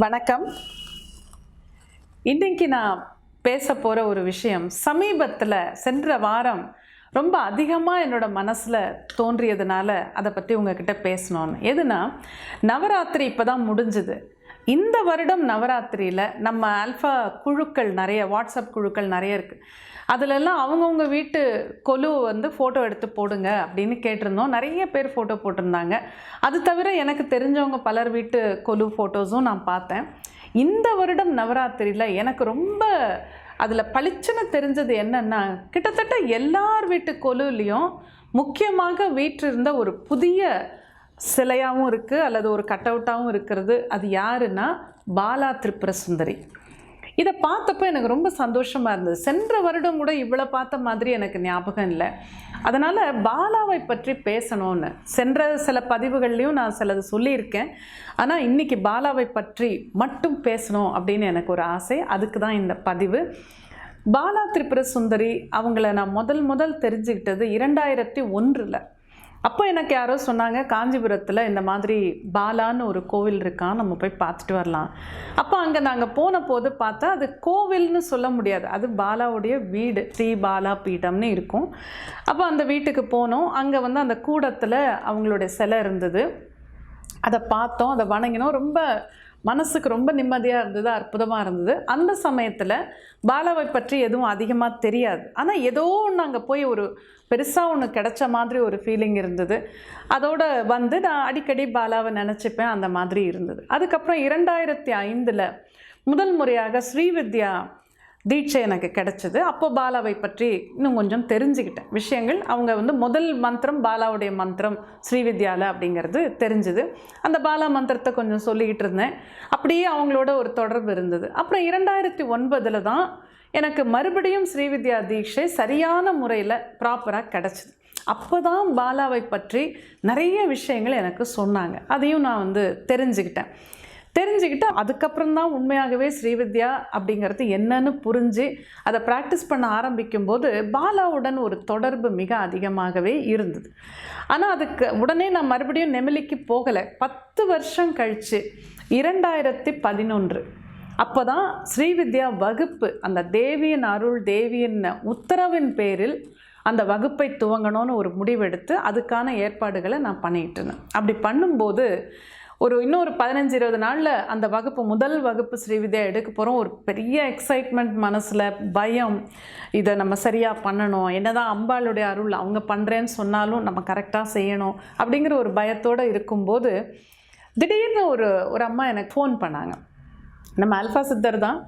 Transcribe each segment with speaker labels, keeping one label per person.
Speaker 1: வணக்கம். இன்றைக்கு நான் பேச போகிற ஒரு விஷயம் சமீபத்தில் சென்ற வாரம் ரொம்ப அதிகமாக என்னோட மனசில் தோன்றியதுனால அதை பற்றி உங்ககிட்ட பேசணும்னு. எதுனா, நவராத்திரி இப்போ தான் முடிஞ்சுது. இந்த வருடம் நவராத்திரியில் நம்ம ஆல்ஃபா குழுக்கள் நிறைய, வாட்ஸ்அப் குழுக்கள் நிறைய இருக்குது. அதிலெல்லாம் அவங்கவுங்க வீட்டு கொலுவை வந்து ஃபோட்டோ எடுத்து போடுங்க அப்படின்னு கேட்டிருந்தோம். நிறைய பேர் ஃபோட்டோ போட்டிருந்தாங்க. அது தவிர எனக்கு தெரிஞ்சவங்க பலர் வீட்டு கொலு ஃபோட்டோஸும் நான் பார்த்தேன். இந்த வருடம் நவராத்திரியில் எனக்கு ரொம்ப அதில் பளிச்சுன்னு தெரிஞ்சது என்னென்னா, கிட்டத்தட்ட எல்லார் வீட்டு கொலுலேயும் முக்கியமாக வீற்றிருந்த ஒரு புதிய சிலையாகவும் இருக்குது அல்லது ஒரு கட் அவுட்டாகவும் இருக்கிறது. அது யாருன்னா பாலா திரிபுர சுந்தரி. இதை பார்த்தப்போ எனக்கு ரொம்ப சந்தோஷமாக இருந்தது. சென்ற வருடம் கூட இவ்வளோ பார்த்த மாதிரி எனக்கு ஞாபகம் இல்லை. அதனால் பாலாவை பற்றி பேசணும்னு சென்ற சில பதிவுகள்லையும் நான் சிலது சொல்லியிருக்கேன். ஆனால் இன்றைக்கி பாலாவை பற்றி மட்டும் பேசணும் அப்படின்னு எனக்கு ஒரு ஆசை. அதுக்கு தான் இந்த பதிவு. பாலா திரிபுர சுந்தரி அவங்கள நான் முதல் தெரிஞ்சுக்கிட்டது 2001. அப்போ எனக்கு யாரோ சொன்னாங்க, காஞ்சிபுரத்தில் இந்த மாதிரி பாலான்னு ஒரு கோவில் இருக்கான், நம்ம போய் பார்த்துட்டு வரலாம். அப்போ அங்கே நாங்கள் போன போது பார்த்தா அது கோவில்னு சொல்ல முடியாது, அது பாலாவுடைய வீடு, ஸ்ரீ பாலா பீடம்னு இருக்கும். அப்போ அந்த வீட்டுக்கு போனோம். அங்கே வந்து அந்த கூடத்தில் அவங்களுடைய சிலை இருந்தது. அதை பார்த்தோம், அதை வணங்கினோம். ரொம்ப மனசுக்கு ரொம்ப நிம்மதியாக இருந்தது, அற்புதமாக இருந்தது. அந்த சமயத்தில் பாலாவை பற்றி எதுவும் அதிகமாக தெரியாது. ஆனால் ஏதோ ஒன்று அங்கே போய் ஒரு பெருசாக ஒன்று கிடைச்ச மாதிரி ஒரு ஃபீலிங் இருந்தது. அதோடு வந்து நான் அடிக்கடி பாலாவை நினச்சிப்பேன், அந்த மாதிரி இருந்தது. அதுக்கப்புறம் 2005 முதல் முறையாக ஸ்ரீவித்யா தீட்சை எனக்கு கிடச்சிது. அப்போ பாலாவை பற்றி இன்னும் கொஞ்சம் தெரிஞ்சுக்கிட்டேன் விஷயங்கள். அவங்க வந்து முதல் மந்திரம் பாலாவுடைய மந்திரம் ஸ்ரீவித்யாவில் அப்படிங்கிறது தெரிஞ்சுது. அந்த பாலா மந்திரத்தை கொஞ்சம் சொல்லிக்கிட்டு இருந்தேன். அப்படியே அவங்களோட ஒரு தொடர்பு இருந்தது. அப்புறம் 2009 தான் எனக்கு மறுபடியும் ஸ்ரீவித்யா தீட்சை சரியான முறையில் ப்ராப்பராக கிடச்சிது. அப்போ தான் பாலாவை பற்றி நிறைய விஷயங்கள் எனக்கு சொன்னாங்க. அதையும் நான் வந்து தெரிஞ்சுக்கிட்டு அதுக்கப்புறம் தான் உண்மையாகவே ஸ்ரீவித்யா அப்படிங்கிறது என்னன்னு புரிஞ்சு அதை ப்ராக்டிஸ் பண்ண ஆரம்பிக்கும்போது பாலாவுடன் ஒரு தொடர்பு மிக அதிகமாகவே இருந்தது. ஆனால் அதுக்கு உடனே நான் மறுபடியும் நெமிலிக்கு போகலை. 10 வருஷம் கழித்து 2011 அப்போ தான் ஸ்ரீவித்யா வகுப்பு, அந்த தேவியின் அருள், தேவியின் உத்தரவின் பேரில் அந்த வகுப்பை துவங்கணும்னு ஒரு முடிவெடுத்து அதுக்கான ஏற்பாடுகளை நான் பண்ணிகிட்டு இருந்தேன். அப்படி பண்ணும்போது இன்னொரு 15-20 நாளில் அந்த வகுப்பு, முதல் வகுப்பு ஸ்ரீவித்யா எடுக்க போகிறோம். ஒரு பெரிய எக்ஸைட்மெண்ட் மனசில், பயம், இதை நம்ம சரியாக பண்ணணும், என்னதான் அம்பாளுடைய அருள் அவங்க பண்ணுறேன்னு சொன்னாலும் நம்ம கரெக்டாக செய்யணும் அப்படிங்கிற ஒரு பயத்தோடு இருக்கும்போது திடீர்னு ஒரு அம்மா எனக்கு ஃபோன் பண்ணாங்க. நம்ம ஆல்ஃபா சித்தர் தான்,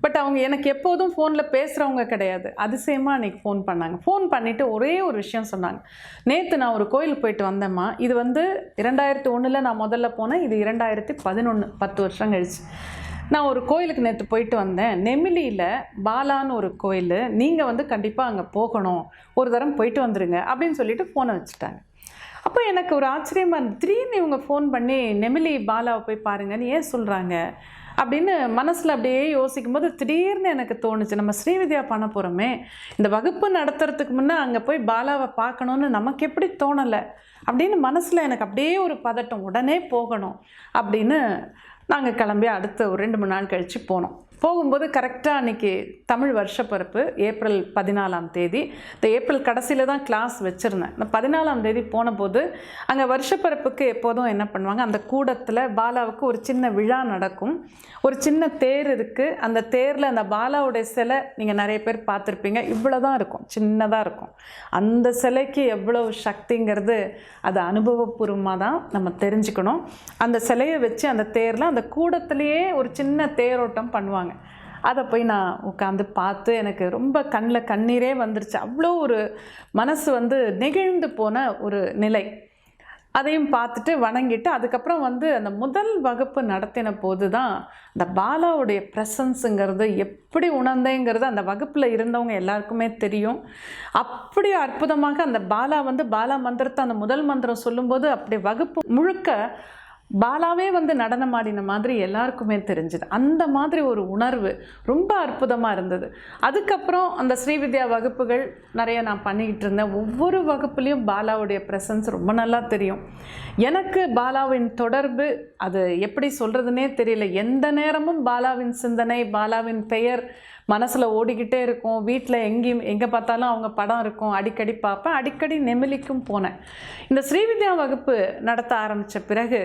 Speaker 1: பட் அவங்க எனக்கு எப்போதும் ஃபோனில் பேசுகிறவங்க கிடையாது. அதிசயமாக அன்றைக்கி ஃபோன் பண்ணாங்க. ஃபோன் பண்ணிவிட்டு ஒரே ஒரு விஷயம் சொன்னாங்க. நேற்று நான் ஒரு கோயிலுக்கு போயிட்டு வந்தேம்மா. இது வந்து 2001 நான் முதல்ல போனேன். இது 2011, 10 வருஷம் கழிச்சு. நான் ஒரு கோயிலுக்கு நேற்று போயிட்டு வந்தேன், நெமிலியில் பாலான்னு ஒரு கோயில், நீங்கள் வந்து கண்டிப்பாக அங்கே போகணும், ஒரு தரம் போயிட்டு வந்துடுங்க அப்படின்னு சொல்லிட்டு ஃபோனை வச்சுட்டாங்க. அப்போ எனக்கு ஒரு ஆச்சரியமாக இருந்தது. திடீர்னு இவங்க ஃபோன் பண்ணி நெமிலி பாலாவை போய் பாருங்கன்னு ஏன் சொல்கிறாங்க அப்படின்னு மனசில் அப்படியே யோசிக்கும்போது திடீர்னு எனக்கு தோணுச்சு, நம்ம ஸ்ரீவித்யா பண்ண போகிறோமே, இந்த வகுப்பு நடத்துறதுக்கு முன்னே அங்கே போய் பாலாவை பார்க்கணுன்னு நமக்கு எப்படி தோணலை அப்படின்னு மனசில் எனக்கு அப்படியே ஒரு பதட்டம், உடனே போகணும் அப்படின்னு நாங்கள் கிளம்பி அடுத்த ஒரு 2-3 நாள் கழித்து போனோம். போகும்போது கரெக்டாக அன்றைக்கி தமிழ் வருஷப்பிறப்பு, ஏப்ரல் 14. இந்த ஏப்ரல் கடைசியில் தான் கிளாஸ் வச்சுருந்தேன். நான் 14 போன போது அங்கே வருஷப்பிறப்புக்கு எப்போதும் என்ன பண்ணுவாங்க, அந்த கூடத்தில் பாலாவுக்கு ஒரு சின்ன விழா நடக்கும். ஒரு சின்ன தேர் இருக்குது. அந்த தேரில் அந்த பாலாவுடைய சிலை நீங்கள் நிறைய பேர் பார்த்துருப்பீங்க. இவ்வளோ தான் இருக்கும், சின்னதாக இருக்கும். அந்த சிலைக்கு எவ்வளவு சக்திங்கிறது அது அனுபவபூர்வமாக தான் நம்ம தெரிஞ்சுக்கணும். அந்த சிலையை வச்சு அந்த தேரில் அந்த கூடத்துலேயே ஒரு சின்ன தேரோட்டம் பண்ணுவாங்க. அதை போய் நான் உட்காந்து பார்த்து எனக்கு ரொம்ப கண்ணில் கண்ணீரே வந்துருச்சு. அவ்வளோ ஒரு மனசு வந்து நெகிழ்ந்து போன ஒரு நிலை. அதையும் பார்த்துட்டு வணங்கிட்டு அதுக்கப்புறம் வந்து அந்த முதல் வகுப்பு நடத்தின போது தான் இந்த பாலாவுடைய ப்ரெசன்ஸுங்கிறது எப்படி உணர்ந்தேங்கிறது அந்த வகுப்பில் இருந்தவங்க எல்லாருக்குமே தெரியும். அப்படி அற்புதமாக அந்த பாலா வந்து பாலா மந்திரத்தை, அந்த முதல் மந்திரம் சொல்லும்போது அப்படி வகுப்பு முழுக்க பாலாவே வந்து நடனம் ஆடின மாதிரி எல்லாருக்குமே தெரிஞ்சுது. அந்த மாதிரி ஒரு உணர்வு ரொம்ப அற்புதமாக இருந்தது. அதுக்கப்புறம் அந்த ஸ்ரீவித்யா வகுப்புகள் நிறைய நான் பண்ணிக்கிட்டு இருந்தேன். ஒவ்வொரு வகுப்புலேயும் பாலாவுடைய ப்ரெசன்ஸ் ரொம்ப நல்லா தெரியும். எனக்கு பாலாவின் தொடர்பு அது எப்படி சொல்கிறதுனே தெரியல. எந்த நேரமும் பாலாவின் சிந்தனை, பாலாவின் பெயர் மனசில் ஓடிக்கிட்டே இருக்கும். வீட்டில் எங்கே பார்த்தாலும் அவங்க படம் இருக்கும். அடிக்கடி பார்ப்பேன். அடிக்கடி நெமிலிக்கும் போனேன். இந்த ஸ்ரீவித்யா வகுப்பு நடத்த ஆரம்பித்த பிறகு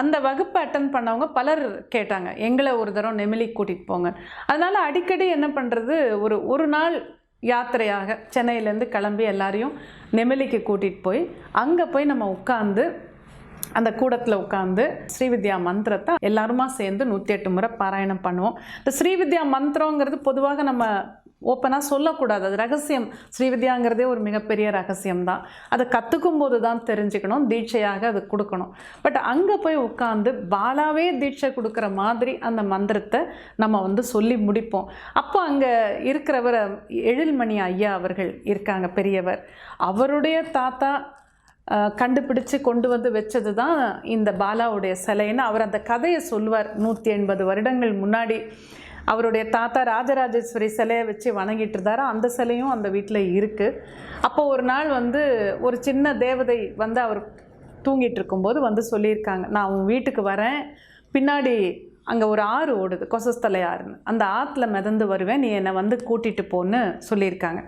Speaker 1: அந்த வகுப்பை அட்டன் பண்ணவங்க பலர் கேட்டாங்க, எங்களை ஒரு தடவை நெமிலிக்கு கூட்டிகிட்டு போங்க. அதனால் அடிக்கடி என்ன பண்ணுறது, ஒரு நாள் யாத்திரையாக சென்னையிலேருந்து கிளம்பி எல்லாரையும் நெமிலிக்கு கூட்டிகிட்டு போய் அங்கே போய் நம்ம உட்காந்து அந்த கூடத்தில் உட்காந்து ஸ்ரீவித்யா மந்திரத்தை எல்லாருமா சேர்ந்து 108 முறை பாராயணம் பண்ணுவோம். இந்த ஸ்ரீவித்யா மந்திரங்கிறது பொதுவாக நம்ம ஓப்பனாக சொல்லக்கூடாது, அது ரகசியம். ஸ்ரீவித்யாங்கிறதே ஒரு மிகப்பெரிய ரகசியம்தான். அதை கற்றுக்கும் போது தான் தெரிஞ்சுக்கணும், தீட்சையாக அது கொடுக்கணும். பட் அங்கே போய் உட்காந்து பாலாவே தீட்சை கொடுக்குற மாதிரி அந்த மந்திரத்தை நம்ம வந்து சொல்லி முடிப்போம். அப்போ அங்கே இருக்கிறவர் எழில்மணி ஐயா அவர்கள் இருக்காங்க, பெரியவர். அவருடைய தாத்தா கண்டுபிடிச்சு கொண்டு வந்து வச்சது தான் இந்த பாலாவுடைய சிலைன்னு அவர் அந்த கதையை சொல்லுவார். 180 வருடங்கள் முன்னாடி அவருடைய தாத்தா ராஜராஜேஸ்வரி சிலையை வச்சு வணங்கிட்டு இருந்தார். அந்த சிலையும் அந்த வீட்டில் இருக்குது. அப்போ ஒரு நாள் வந்து ஒரு சின்ன தேவதை வந்து அவர் தூங்கிட்டு இருக்கும்போது வந்து சொல்லியிருக்காங்க, நான் உன் வீட்டுக்கு வரேன், பின்னாடி அங்கே ஒரு ஆறு ஓடுது, கொசஸ்தலை ஆறுன்னு, அந்த ஆற்றுல மிதந்து வருவேன், நீ என்னை வந்து கூட்டிகிட்டு போன்னு சொல்லியிருக்காங்க.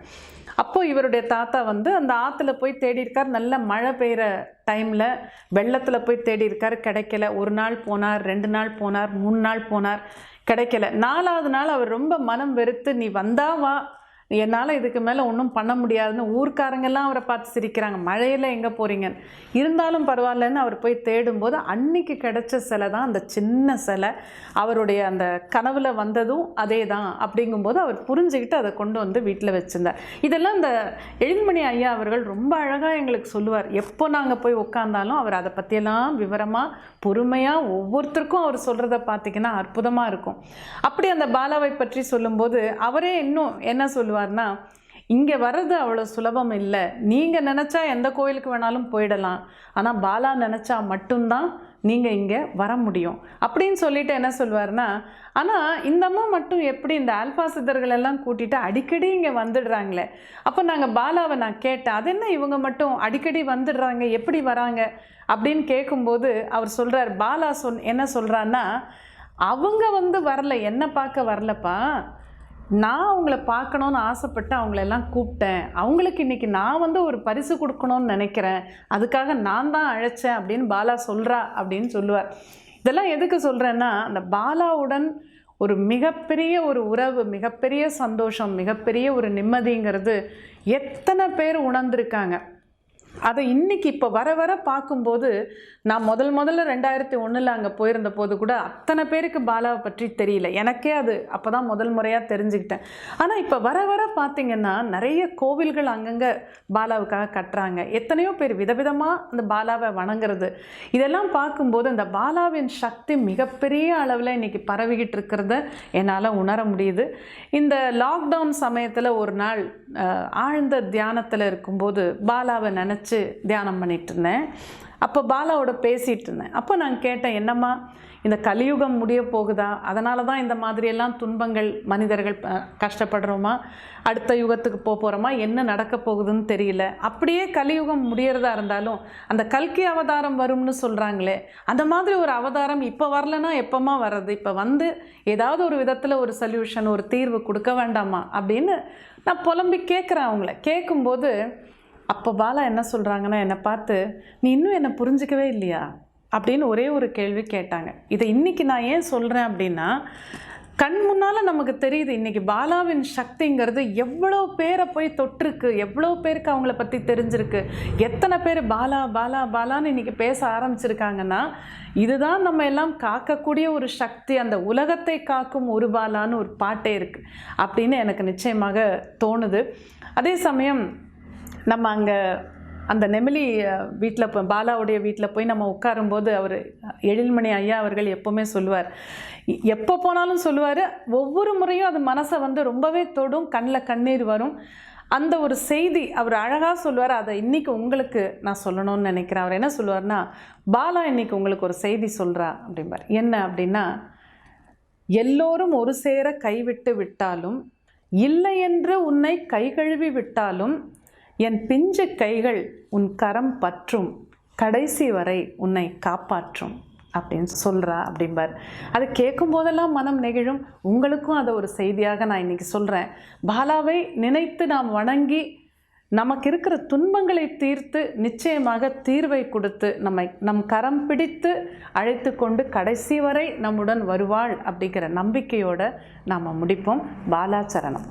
Speaker 1: அப்போது இவருடைய தாத்தா வந்து அந்த ஆற்றுல போய் தேடி இருக்கார். நல்ல மழை பெய்கிற டைமில் வெள்ளத்தில் போய் தேடி இருக்கார், கிடைக்கல. 1 நாள் போனார், 2 நாள் போனார், 3 நாள் போனார், கிடைக்கல. 4ஆவது நாள் அவர் ரொம்ப மனம் வெறுத்து, நீ வந்தா வா, என்னால் இதுக்கு மேலே ஒன்றும் பண்ண முடியாதுன்னு ஊர்க்காரங்கெல்லாம் அவரை பார்த்து சிரிக்கிறாங்க. மழையில் எங்கே போகிறீங்க, இருந்தாலும் பரவாயில்லன்னு அவர் போய் தேடும்போது அன்னைக்கு கிடைச்ச சிலை தான் அந்த சின்ன சிலை. அவருடைய அந்த கனவில் வந்ததும் அதே தான் அப்படிங்கும்போது அவர் புரிஞ்சுக்கிட்டு அதை கொண்டு வந்து வீட்டில் வச்சுருந்தார். இதெல்லாம் இந்த எழில்மணி ஐயா அவர்கள் ரொம்ப அழகாக எங்களுக்கு சொல்லுவார். எப்போ நாங்கள் போய் உட்காந்தாலும் அவர் அதை பற்றியெல்லாம் விவரமாக பொறுமையாக ஒவ்வொருத்தருக்கும் அவர் சொல்கிறத பார்த்திங்கன்னா அற்புதமாக இருக்கும். அப்படி அந்த பாலாவை பற்றி சொல்லும்போது அவரே இன்னும் என்ன சொல்லுவார்னா, இங்கே வர்றது அவ்வளோ சுலபம் இல்லை, நீங்கள் நினச்சா எந்த கோயிலுக்கு வேணாலும் போயிடலாம், ஆனால் பாலா நினச்சா மட்டும்தான் நீங்கள் இங்கே வர முடியும் அப்படின்னு சொல்லிட்டு என்ன சொல்வார்னா, ஆனால் இந்த அம்மா மட்டும் எப்படி இந்த ஆல்ஃபா சித்தர்கள் எல்லாம் கூட்டிகிட்டு அடிக்கடி இங்கே வந்துடுறாங்களே. அப்போ நாங்கள் பாலாவை நான் கேட்டேன், அது என்ன இவங்க மட்டும் அடிக்கடி வந்துடுறாங்க, எப்படி வராங்க அப்படின்னு கேட்கும்போது அவர் சொல்கிறார், பாலா என்ன சொல்கிறான்னா, அவங்க வந்து வரல, என்ன பார்க்க வரலப்பா, நான் அவங்கள பார்க்கணுன்னு ஆசைப்பட்டு அவங்களெல்லாம் கூப்பிட்டேன், அவங்களுக்கு இன்றைக்கி நான் வந்து ஒரு பரிசு கொடுக்கணும்னு நினைக்கிறேன், அதுக்காக நான் தான் அழைச்சேன் அப்படின்னு பாலா சொல்கிறா அப்படின்னு சொல்லுவார். இதெல்லாம் எதுக்கு சொல்கிறேன்னா, அந்த பாலாவுடன் ஒரு மிகப்பெரிய ஒரு உறவு, மிகப்பெரிய சந்தோஷம், மிகப்பெரிய ஒரு நிம்மதிங்கிறது எத்தனை பேர் உணர்ந்திருக்காங்க. அதை இன்றைக்கி இப்போ வர வர பார்க்கும்போது, நான் முதல்ல 2001 அங்கே போயிருந்த போது கூட அத்தனை பேருக்கு பாலாவை பற்றி தெரியல. எனக்கே அது அப்போ தான் முதல் முறையாக தெரிஞ்சுக்கிட்டேன். ஆனால் இப்போ வர வர பார்த்திங்கன்னா நிறைய கோவில்கள் அங்கங்கே பாலாவுக்காக கட்டுறாங்க. எத்தனையோ பேர் விதவிதமாக அந்த பாலாவை வணங்குறது. இதெல்லாம் பார்க்கும்போது அந்த பாலாவின் சக்தி மிகப்பெரிய அளவில் இன்றைக்கி பரவிக்கிட்டு இருக்கிறத என்னால் உணர முடியுது. இந்த லாக்டவுன் சமயத்தில் ஒரு நாள் ஆழ்ந்த தியானத்தில் இருக்கும்போது பாலாவை நினச்சி தியானம் பண்ணிட்டு இருந்தேன். அப்போ பாலாவோட பேசிகிட்டு இருந்தேன். அப்போ நான் கேட்டேன், என்னம்மா இந்த கலியுகம் முடிய போகுதா, அதனால தான் இந்த மாதிரியெல்லாம் துன்பங்கள் மனிதர்கள் கஷ்டப்படுறோமா, அடுத்த யுகத்துக்கு போகிறோமா, என்ன நடக்க போகுதுன்னு தெரியல, அப்படியே கலியுகம் முடியறதா இருந்தாலும் அந்த கல்கி அவதாரம் வரும்னு சொல்கிறாங்களே, அந்த மாதிரி ஒரு அவதாரம் இப்போ வரலன்னா எப்போமா வர்றது, இப்போ வந்து ஏதாவது ஒரு விதத்தில் ஒரு சொல்யூஷன், ஒரு தீர்வு கொடுக்க வேண்டாமா அப்படின்னு நான் புலம்பி கேட்குறேன். அவங்கள கேட்கும்போது அப்போ பாலா என்ன சொல்கிறாங்கன்னா, என்னை பார்த்து, நீ இன்னும் என்னை புரிஞ்சிக்கவே இல்லையா அப்படின்னு ஒரே ஒரு கேள்வி கேட்டாங்க. இதை இன்றைக்கி நான் ஏன் சொல்கிறேன் அப்படின்னா, கண் முன்னால் நமக்கு தெரியுது இன்றைக்கி பாலாவின் சக்திங்கிறது எவ்வளோ பேரை போய் தொட்டிருக்கு, எவ்வளோ பேருக்கு அவங்கள பற்றி தெரிஞ்சிருக்கு, எத்தனை பேர் பாலா பாலா பாலான்னு இன்றைக்கி பேச ஆரம்பிச்சிருக்காங்கன்னா, இதுதான் நம்ம எல்லாம் காக்கக்கூடிய ஒரு சக்தி. அந்த உலகத்தை காக்கும் ஒரு பாலான்னு ஒரு பாட்டே இருக்குது அப்படின்னு எனக்கு நிச்சயமாக தோணுது. அதே சமயம் நம்ம அங்கே அந்த நெமிலி வீட்டில் பாலாவுடைய வீட்டில் போய் நம்ம உட்காரும்போது அவர் எழில்மணி ஐயா அவர்கள் எப்போவுமே சொல்லுவார், எப்போ போனாலும் சொல்லுவார், ஒவ்வொரு முறையும் அது மனசை வந்து ரொம்பவே தொடும், கண்ணில் கண்ணீர் வரும். அந்த ஒரு செய்தி அவர் அழகாக சொல்லுவார். அதை இன்றைக்கி உங்களுக்கு நான் சொல்லணும்னு நினைக்கிறேன். அவர் என்ன சொல்லுவார்னா, பாலா இன்றைக்கி உங்களுக்கு ஒரு செய்தி சொல்கிறா அப்படிம்பார். என்ன அப்படின்னா, எல்லோரும் ஒரு சேர கைவிட்டு விட்டாலும், இல்லை என்று உன்னை கைகழுவி விட்டாலும், என் பிஞ்சு கைகள் உன் கரம் பற்றும், கடைசி வரை உன்னை காப்பாற்றும் அப்படின்னு சொல்கிறா அப்படிம்பார். அதை கேட்கும் போதெல்லாம் மனம் நெகிழும். உங்களுக்கும் அதை ஒரு செய்தியாக நான் இன்றைக்கி சொல்கிறேன். பாலாவை நினைத்து நாம் வணங்கி நமக்கு இருக்கிற துன்பங்களை தீர்த்து நிச்சயமாக தீர்வை கொடுத்து நம் கரம் பிடித்து அழைத்து கொண்டு கடைசி வரை நம்முடன் வருவாள் அப்படிங்கிற நம்பிக்கையோடு நாம் முடிப்போம். பாலா சரணம்.